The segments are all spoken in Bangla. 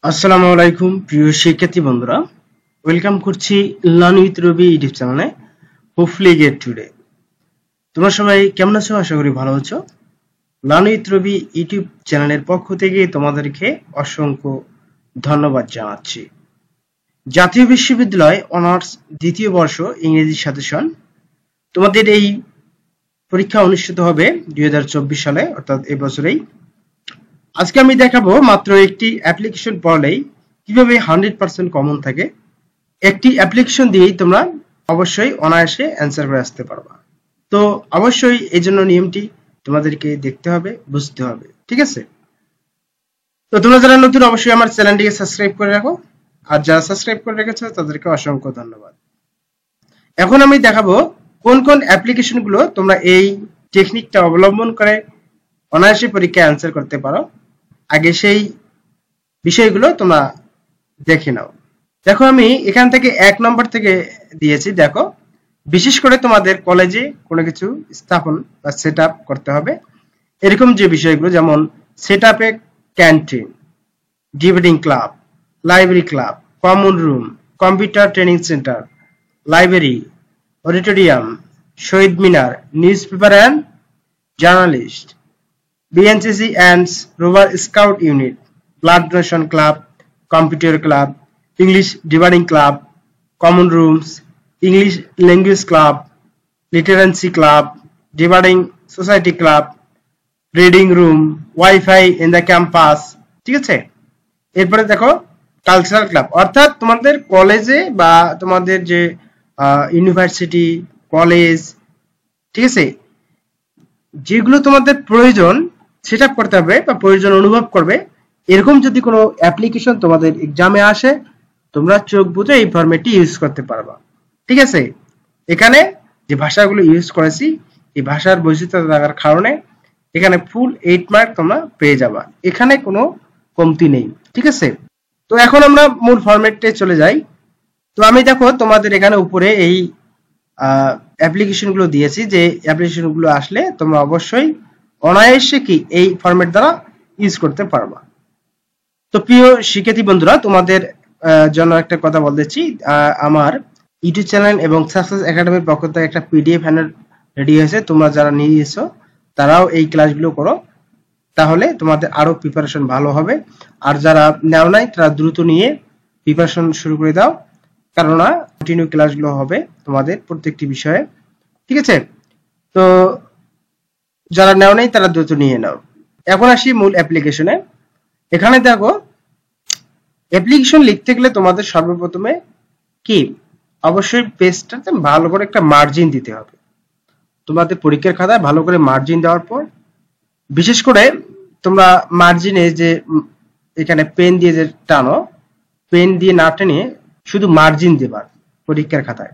আসসালামু আলাইকুম প্রিয় শিক্ষার্থী বন্ধুরা, ওয়েলকাম করছি লার্ন উইথ রবি ইউটিউব চ্যানেলে। Hopefully get today. তোমরা সবাই কেমন আছো? আশা করি ভালো আছো। লার্ন উইথ রবি ইউটিউব চ্যানেলের পক্ষ থেকে তোমাদেরকে অসংখ্য ধন্যবাদ জানাচ্ছি। জাতীয় বিশ্ববিদ্যালয় অনার্স দ্বিতীয় বর্ষ ইংরেজি সাজেশন, তোমাদের এই পরীক্ষা অনুষ্ঠিত হবে 2024 সালে, অর্থাৎ এই বছরেই। আজকে আমি দেখাবো মাত্র একটি অ্যাপ্লিকেশন পড়লেই কিভাবে 100% কমন থাকে। একটি অ্যাপ্লিকেশন দিয়েই তোমরা অবশ্যই অনায়াসে অ্যান্সার করে আসতে পারবা। তো অবশ্যই এই জন্য নিয়মটি তোমাদেরকে দেখতে হবে, বুঝতে হবে, ঠিক আছে? তো তোমরা যারা নতুন অবশ্যই আমার চ্যানেলটিকে সাবস্ক্রাইব করে রাখো, আর যারা সাবস্ক্রাইব করে রেখেছো তাদেরকে অসংখ্য ধন্যবাদ। এখন আমি দেখাবো কোন কোন অ্যাপ্লিকেশনগুলো তোমরা এই টেকনিকটা অবলম্বন করে অনায়াসে পরীক্ষায় অ্যান্সার করতে পারো। আগে সেই বিষয়গুলো তোমরা দেখে নাও। দেখো, আমি এখান থেকে 1 নম্বর থেকে দিয়েছি। দেখো, বিশেষ করে তোমাদের কলেজে কোনো কিছু স্থাপন বা সেট আপ করতে হবে, এরকম যে বিষয়গুলো, যেমন সেট আপে canteen, debating club, library club, common room, computer training centre, library, auditorium, Shaheed Minar, news paper and journalist, BNCC and rover scout unit, blood donation club, computer club, English debating club, common rooms, English language club, literacy club, debating society club, reading room, wifi in the campus, ঠিক আছে? এরপরে দেখো কালচারাল ক্লাব, অর্থাৎ তোমাদের কলেজে বা তোমাদের যে ইউনিভার্সিটি, কলেজ, ঠিক আছে, যেগুলো তোমাদের প্রয়োজন সেট আপ করতে হবে বা প্রয়োজন অনুভব করবে, এরকম যদি কোনো অ্যাপ্লিকেশন তোমাদের এক্সামে আসে, তোমরা চোখ বুঝে এই ফরম্যাটটি ইউজ করতে পারবা, ঠিক আছে? এখানে যে ভাষাগুলো ইউজ করেছি, এই ভাষার বৈচিত্র্য থাকার কারণে এখানে ফুল 8 মার্ক তোমরা পেয়ে যাবা, এখানে কোনো কমতি নেই, ঠিক আছে? তো এখন আমরা মূল ফরম্যাটে চলে যাই। তো আমি দেখো তোমাদের এখানে উপরে এই অ্যাপ্লিকেশনগুলো দিয়েছি, যে অ্যাপ্লিকেশনগুলো আসলে তোমরা অবশ্যই অনায়াসে কি এই ফরম্যাট দ্বারা ইউজ করতে পারবা। তো প্রিয় শিক্ষার্থী বন্ধুরা, তোমাদের জন্য একটা কথা বলতেছি, আমার ইউটিউব চ্যানেল এবং সাকসেস একাডেমির পক্ষ থেকে একটা পিডিএফ হ্যান্ডআউট রেডি হয়েছে। তোমরা যারা নিয়েছো তারাও এই ক্লাসগুলো করো, তাহলে তোমাদের আরো প্রিপারেশন ভালো হবে। আর যারা নেও নাই তারা দ্রুত নিয়ে প্রিপারেশন শুরু করে দাও, কেননা কন্টিনিউ ক্লাসগুলো হবে তোমাদের প্রত্যেকটি বিষয়ে, ঠিক আছে? তো যারা নেও নাই তারা দ্রুত নিয়ে নাও। এখন আসি মূল অ্যাপ্লিকেশনে। এখানে দেখো, অ্যাপ্লিকেশন লিখতে গেলে তোমাদের সর্বপ্রথমে কি অবশ্যই পেজটাতে ভালো করে একটা মার্জিন দিতে হবে। তোমাদের পরীক্ষার খাতায় ভালো করে মার্জিন দেওয়ার পর, বিশেষ করে তোমরা মার্জিনে যে এখানে পেন দিয়ে যে টানো, পেন দিয়ে না টেনে শুধু মার্জিন দেবার পরীক্ষার খাতায়,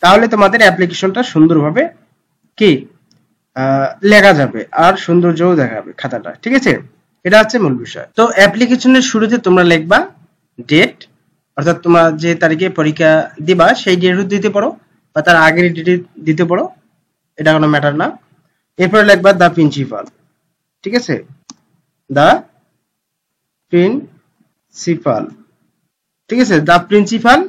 তাহলে তোমাদের অ্যাপ্লিকেশনটা সুন্দরভাবে কি লেখা যাবে আর সৌন্দর্যও দেখাবে খাতাটা, ঠিক আছে? এটা হচ্ছে মূল বিষয়। তো অ্যাপ্লিকেশনের শুরুতে তোমরা লিখবা ডেট, অর্থাৎ তোমরা যে তারিখে পরীক্ষা দিবা সেই ডেটও দিতে পারো বা তার আগের ডেটে দিতে পারো, এটা কোনো ম্যাটার না। এরপরে লিখবা দ্য প্রিন্সিপাল, ঠিক আছে? দ্য প্রিন্সিপাল, ঠিক আছে? দ্য প্রিন্সিপাল,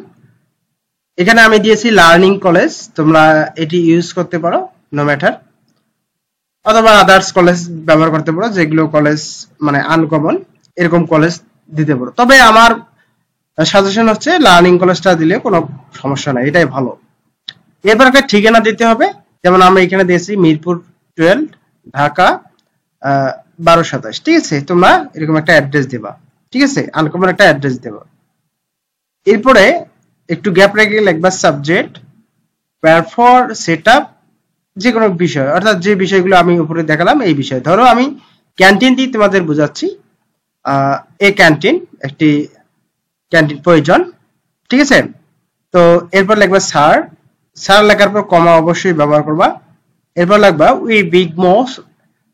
এখানে আমি দিয়েছি লার্নিং কলেজ, তোমরা এটি ইউজ করতে পারো, নো ম্যাটার, অথবা আদার্স কলেজ ব্যবহার করতে পারো, যেগুলো কলেজ মানে আনকমন, এরকম কলেজ দিতে পারো। তবে আমার সাজেশন হচ্ছে লার্নিং কলেজটা দিলে কোনো সমস্যা নাই, এটাই ভালো। এরপর একটা ঠিকানা দিতে হবে, যেমন আমরা এখানে দিয়েছি মিরপুর 12, ঢাকা 1227, ঠিক আছে? তোমরা এরকম একটা অ্যাড্রেস দেবা, ঠিক আছে? আনকমন একটা অ্যাড্রেস দেবা। এরপরে একটু গ্যাপ রেখে লিখবা সাবজেক্ট, ফর সেট আপ, যে কোনো বিষয়, অর্থাৎ যে বিষয়গুলো আমি উপরে দেখালাম এই বিষয়। ধরো আমি ক্যান্টিন দিয়ে তোমাদের বোঝাচ্ছি, এ ক্যান্টিন, একটি ক্যান্টিন প্রয়োজন, ঠিক আছে? তো এরপর লিখবা স্যার, স্যার লেখার পর কমা অবশ্যই ব্যবহার করবা। এরপর লিখবা we big most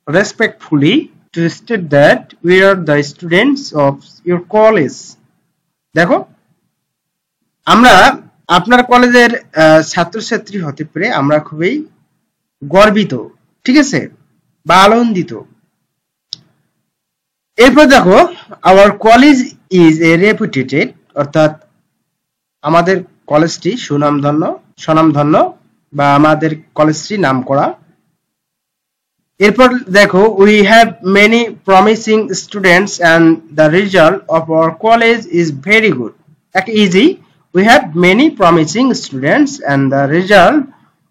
respectfully two state that we are the students of your college. দেখো, আমরা আপনার কলেজের ছাত্রছাত্রী হতে পেরে আমরা খুবই গর্বিত, ঠিক আছে, বা আনন্দিত। এরপর দেখো, our college is a reputed, অর্থাৎ আমাদের কলেজটি স্বনামধন্য বা আমাদের কলেজটি নামকরা। এরপর দেখো, we have many promising students and the result of our college is very good. একটা easy, we have many promising students and the result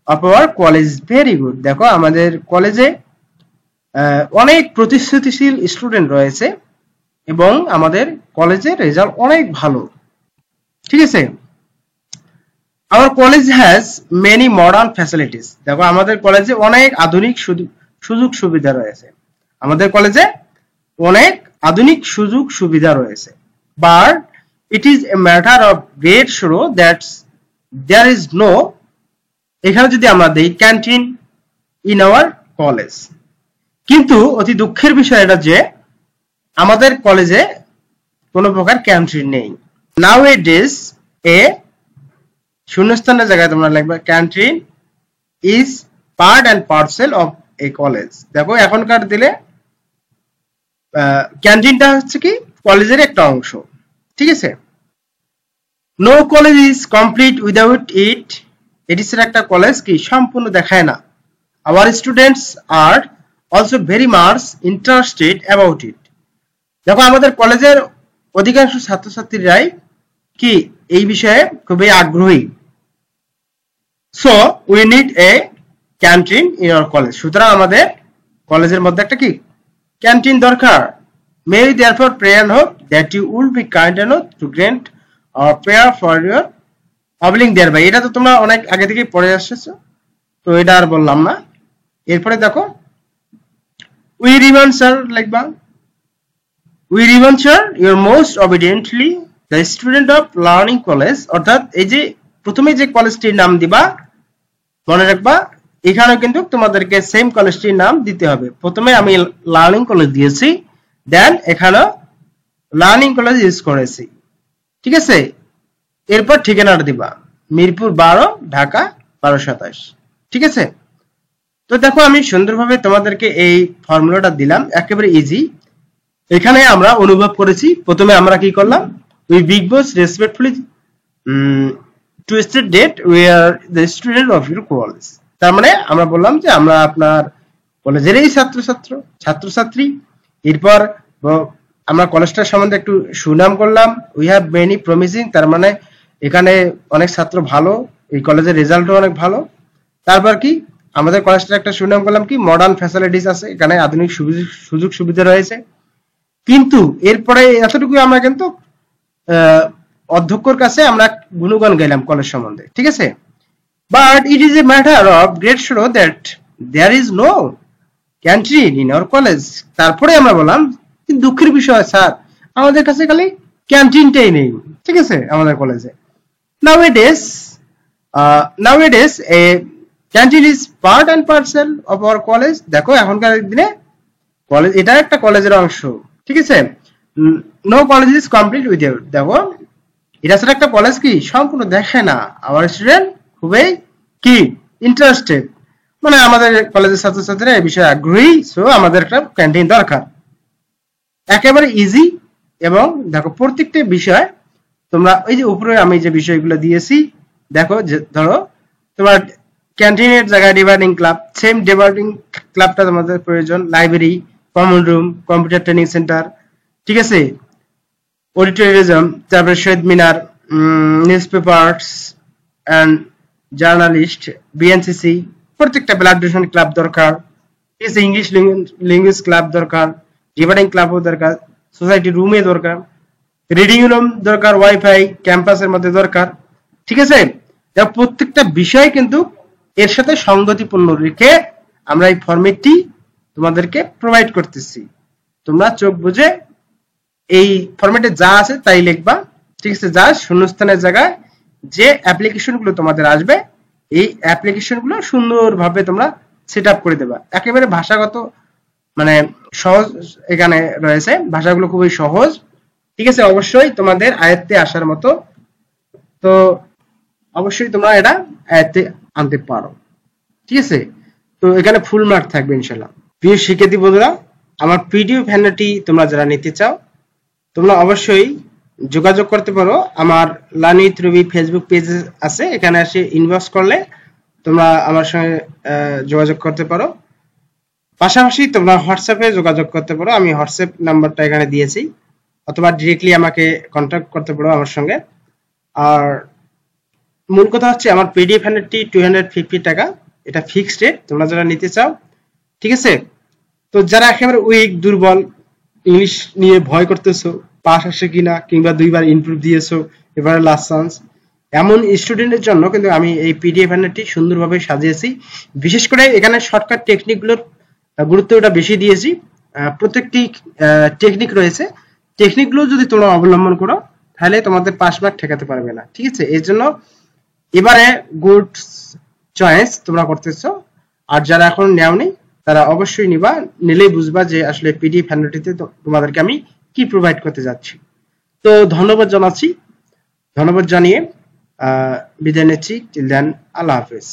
of our college is very good. দেখো আমাদের কলেজে অনেক প্রতিশ্রুতিশীল স্টুডেন্ট রয়েছে এবং আমাদের কলেজের রেজাল্ট অনেক ভালো। ঠিক আছে। Our college has many modern facilities. দেখো আমাদের কলেজে অনেক আধুনিক সুযোগ সুবিধা রয়েছে। আমাদের কলেজে অনেক আধুনিক সুযোগ সুবিধা রয়েছে। But it is a matter of great sorrow that there is no, এখানে যদি আমরা দেই ক্যান্টিন in our college, কিন্তু অতি দুঃখের বিষয় এটা যে আমাদের কলেজে কোনো প্রকার ক্যান্টিন নেই। Nowadays a শূন্যস্থানের জায়গায় তোমরা লিখবে canteen is part and parcel of A college. দেখো এখনকার দিলে ক্যান্টিনটা হচ্ছে কি কলেজের একটা অংশ। ঠিক আছে। No college is complete without it, এটি ছাড়া একটা কলেজ কি সম্পূর্ণ দেখায় না। Our students are also very much interested about it. দেখো আমাদের কলেজের অধিকাংশ ছাত্রছাত্রীরাই কি এই বিষয়ে খুবই আগ্রহী। So we need a canteen in our college, সুতরাং আমাদের কলেজের মধ্যে একটা কি ক্যান্টিন দরকার। May we therefore pray and hope that you will be kind enough to grant our prayer for your obliging thereby. এটা তো তোমরা অনেক আগে থেকে পড়ে আসছো, তো এটা আর বললাম না। এরপরে দেখো উই রিমেম্বার লিখবা, we remember your most obediently the student of learning college. অর্থাৎ এই যে প্রথমে যে কলেজটির নাম দিবা মনে রাখবা, এখানেও কিন্তু তোমাদেরকে সেম কলেজটির নাম দিতে হবে। প্রথমে আমি লার্নিং কলেজ দিয়েছি, দেন এখানেও লার্নিং কলেজ ইউজ করেছি। ঠিক আছে। এরপর ঠিকানাটা দিবা মিরপুর 12, ঢাকা 1227। ঠিক আছে। তো দেখো আমি সুন্দরভাবে তোমাদেরকে এই ফর্মুলাটা দিলাম, একেবারে ইজি। এখানে আমরা অনুভব করেছি, প্রথমে আমরা কি করলাম, we big boss respectfully two state date we are the student of your college. তার মানে আমরা বললাম যে আমরা আপনার কলেজেরই ছাত্রছাত্রী। এরপর আমরা কলেজটার সম্বন্ধে একটু সুনাম করলাম। উই হ্যাভ মেনি প্রমিসিং, তার মানে এখানে অনেক ছাত্র ভালো, এই কলেজের রেজাল্টও অনেক ভালো। তারপর কি আমাদের কলেজটার একটা সুনাম করলাম কি মডার্ন ফ্যাসিলিটিস আছে, এখানে আধুনিক সুযোগ সুবিধা রয়েছে। কিন্তু এরপরে এতটুকু আমরা কিন্তু অধ্যক্ষর কাছে আমরা গুণগান গাইলাম কলেজ সম্বন্ধে। ঠিক আছে। But it is a matter of great sorrow that there is no canteen in our college. তারপরে আমরা বললাম দুঃখের বিষয় স্যার, আমাদের কাছে খালি ক্যান্টিনটাই নেই। ঠিক আছে। আমাদের কলেজে nowadays a canteen is part and parcel of our college. দেখো এখনকার দিনে কলেজ এটা একটা কলেজের অংশ। ঠিক আছে। No college is complete without, দেখো এটা ছাড়া একটা কলেজ কি সম্পূর্ণ দেখে না। আওয়ার স্টুডেন্ট খুবই কি ইন্টারেস্টেড, মানে আমাদের কলেজের ছাত্রছাত্রীরা এই বিষয়ে আগ্রহী। সো আমাদের একটা ক্যান্টিন দরকার। একেবারে ইজি। এবং দেখো প্রত্যেকটা বিষয় তোমরা ওই যে উপরে আমি যে বিষয়গুলো দিয়েছি, দেখো যে ধরো তোমার ক্যান্টিনের জায়গায় ডিভাইডিং ক্লাব, সেম ডিভাইডিং ক্লাবটা তোমাদের প্রয়োজন। Library, common room, computer training centre. ঠিক আছে। অডিটোরিয়াম, তারপরে Shaheed Minar, news papers and journalist, BNCC, প্রত্যেকটা ব্লাড ডোনেশন ক্লাব দরকার। ঠিক আছে। ইংলিশ ল্যাঙ্গুয়েজ ক্লাব দরকার, ডিভাইডিং ক্লাবও দরকার, সোসাইটি রুমে দরকার, রিডিং রুম দরকার, ওয়াইফাই ক্যাম্পাসের মধ্যে দরকার। ঠিক আছে। প্রত্যেকটা বিষয় কিন্তু এর সাথে সঙ্গতিপূর্ণ রেখে আমরা এই ফরম্যাটটি তোমাদেরকে প্রোভাইড করতেছি। তোমরা চোখ বুঝে এই ফরম্যাটে যা আছে তাই লিখবা। ঠিক আছে। যা শূন্যস্থানের জায়গায় যে অ্যাপ্লিকেশনগুলো তোমাদের আসবে, এই অ্যাপ্লিকেশনগুলো সুন্দরভাবে তোমরা সেট আপ করে দেবা। একেবারে ভাষাগত মানে সহজ এখানে রয়েছে, ভাষাগুলো খুবই সহজ। ঠিক আছে। অবশ্যই তোমাদের আয়ত্তে আসার মতো, তো অবশ্যই তোমরা এটা আয়ত্তে আনতে পারো। ঠিক আছে। তো এখানে ফুল মার্ক থাকবে ইনশাল্লাহ। প্রিয় শিক্ষার্থী বন্ধুরা, আমার পিডিএফ হ্যান্ডআউটটি তোমরা যারা নিতে চাও তোমরা অবশ্যই যোগাযোগ করতে পারো। আমার learn with Rabi Facebook page আছে, এখানে এসে ইনবক্স করলে তোমরা আমার সঙ্গে যোগাযোগ করতে পারো। পাশাপাশি তোমরা হোয়াটসঅ্যাপে যোগাযোগ করতে পারো, আমি হোয়াটসঅ্যাপ নাম্বারটা এখানে দিয়েছি, অথবা ডিরেক্টলি আমাকে কন্ট্যাক্ট করতে পারো আমার সঙ্গে। আর মূল কথা হচ্ছে আমার পিডিএফ হ্যান্ডেলটি 250 টাকা, এটা ফিক্সড রেট, তোমরা যারা নিতে চাও। ঠিক আছে, তো যারা একেবারে উইক, দুর্বল, ইংলিশ নিয়ে ভয় করতেছো পাস আসে কিনা, কিংবা 2বার ইমপ্রুভ দিয়েছো এবারে লাস্ট চান্স, এমন স্টুডেন্টের জন্য কিন্তু আমি এই পিডিএফ হ্যান্ডেলটি সুন্দরভাবে সাজিয়েছি। বিশেষ করে এখানে শর্টকাট টেকনিকগুলোর গুরুত্বটা বেশি দিয়েছি। প্রত্যেকটি টেকনিক রয়েছে, টেকনিকগুলো যদি তোমরা অবলম্বন করো তাহলে তোমাদের পাস মার্ক ঠেকাতে পারবে না। ঠিক আছে, এর জন্য এবারে গুড চয়েস তোমরা করতেছো। আর যারা এখন নেওনি তারা অবশ্যই নিবা, নিলেই বুঝবা যে আসলে পিডিএফ হ্যান্ডেলটিতে তোমাদেরকে আমি কি প্রোভাইড করতে যাচ্ছি। তো ধন্যবাদ জানিয়ে বিদায় নিচ্ছি। টিল দেন, আল্লাহ হাফেজ।